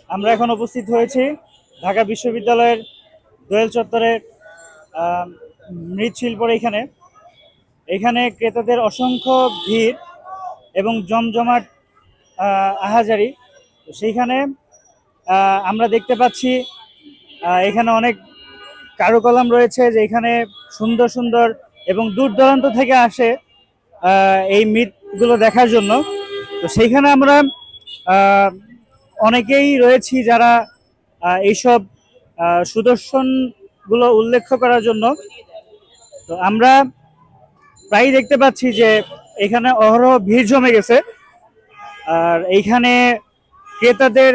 আমরা এখন উপস্থিত হয়েছি ঢাকা বিশ্ববিদ্যালয়ের দোয়েল চত্বরের মৃৎশিল্পর এখানে। এখানে ক্রেতাদের অসংখ্য ভিড় এবং জমজমাট আহাজারি। সেইখানে আমরা দেখতে পাচ্ছি এখানে অনেক কারুকলাম রয়েছে, যে এখানে সুন্দর সুন্দর এবং দূর দূরান্ত থেকে আসে এই মৃৎগুলো দেখার জন্য। তো সেইখানে আমরা অনেকেই রয়েছি যারা এইসব সুদর্শনগুলো উল্লেখ করার জন্য। তো আমরা প্রায়ই দেখতে পাচ্ছি যে এখানে অহরহ ভিড় জমে গেছে, আর এইখানে ক্রেতাদের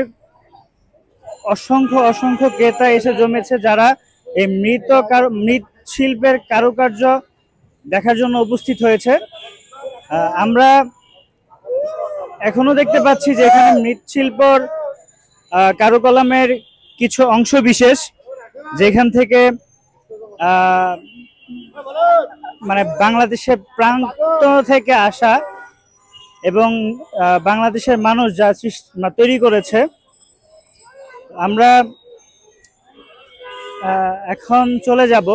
অসংখ্য অসংখ্য ক্রেতা এসে জমেছে, যারা এই মৃৎশিল্পের কারুকার্য দেখার জন্য উপস্থিত হয়েছে। আমরা এখনো দেখতে পাচ্ছি যে এখানে মৃৎশিল্পর কারুকলামের কিছু অংশ বিশেষ, যেখান থেকে মানে বাংলাদেশের প্রান্ত থেকে আসা এবং বাংলাদেশের মানুষ যা তৈরি করেছে। আমরা এখন চলে যাব,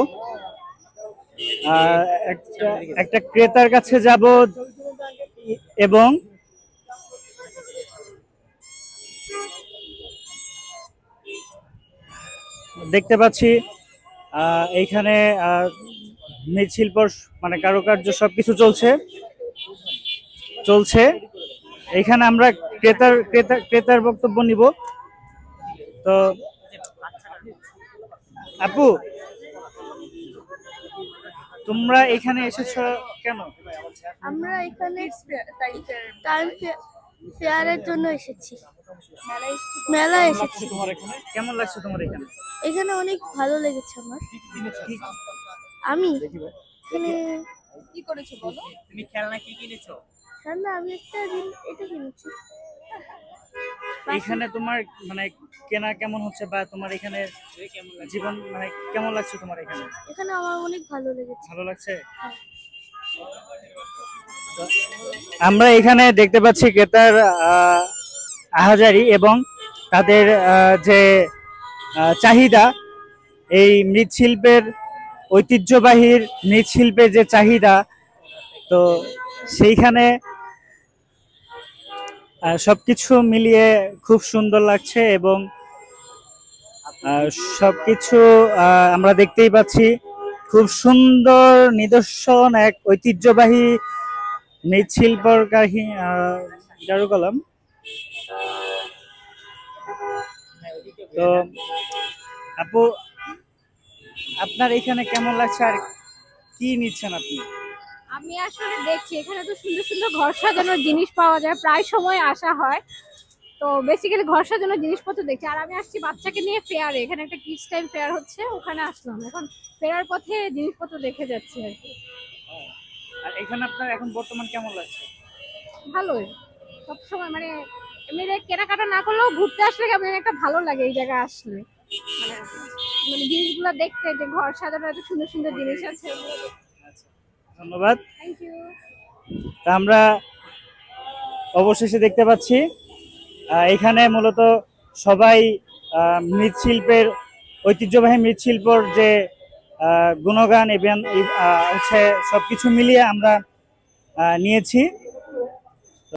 একটা ক্রেতার কাছে যাব এবং দেখতে পাচ্ছি এইখানে মৃৎশিল্পর মানে কারুকার্য সবকিছু চলছে। এখানে আমরা ক্রেতার বক্তব্য নিব। তো আপু, তোমরা এখানে এসেছো কেন? আমরা এখানে ফেয়ারের জন্য এসেছি, মেলায় এসেছি। তোমার এখানে কেমন লাগছে? তোমার এখানে এখানে অনেক ভালো লেগেছে আমার। আমি এখানে কি করেছো বলো? তুমি খেলনা কি কিনেছো? খেলনা আমি একটা এটা কিনেছি। এখানে তোমার মানে কেনা কেমন হচ্ছে, বা তোমার এখানে জীবন মানে কেমন লাগছে তোমার এখানে? এখানে আমার অনেক ভালো লেগেছে। ভালো লাগছে। আমরা এখানে দেখতে পাচ্ছি ক্রেতার আহাজারি এবং তাদের যে চাহিদা, এই মৃৎশিল্পের ঐতিহ্যবাহী মৃৎশিল্পের যে চাহিদা, তো সেইখানে সবকিছু মিলিয়ে খুব সুন্দর লাগছে এবং সবকিছু আমরা দেখতেই পাচ্ছি খুব সুন্দর নিদর্শন, এক ঐতিহ্যবাহী মৃৎশিল্পর কারুকলাম। তো আপু, আপনার এখানে কেমন লাগছে আর কি নিচ্ছেন আপনি? আমি আসলে দেখছি এখানে তো সুন্দর সুন্দর ঘর সাজানোর জিনিস পাওয়া যায়, প্রায় সময় আসা হয়। তো বেসিক্যালি ঘর সাজানোর জিনিসপত্র দেখছি। আর আমি আসছি বাচ্চাকে নিয়ে ফেয়ারে, এখানে একটা কিডস টাইম ফেয়ার হচ্ছে, ওখানে আসলাম। এখন ফেরার পথে জিনিসপত্র দেখে যাচ্ছি আর কি। আর এখানে আপনার এখন বর্তমান কেমন লাগছে? ভালোই, সবসময় মানে এমনি কেনাকাটা না করলেও ঘুরতে আসলে কেমন একটা ভালো লাগে এই জায়গায় আসলে। মানে মানে জিনিসগুলো দেখতে, যে ঘর সাজানোর এত সুন্দর সুন্দর জিনিস আছে। ধন্যবাদ। Thank you. আমরা অবশেষে দেখতে পাচ্ছি এখানে মূলত সবাই মৃৎশিল্পের ঐতিহ্যবাহী মৃৎশিল্পর যে গুণগান এবং হচ্ছে সবকিছু মিলিয়ে আমরা নিয়েছি।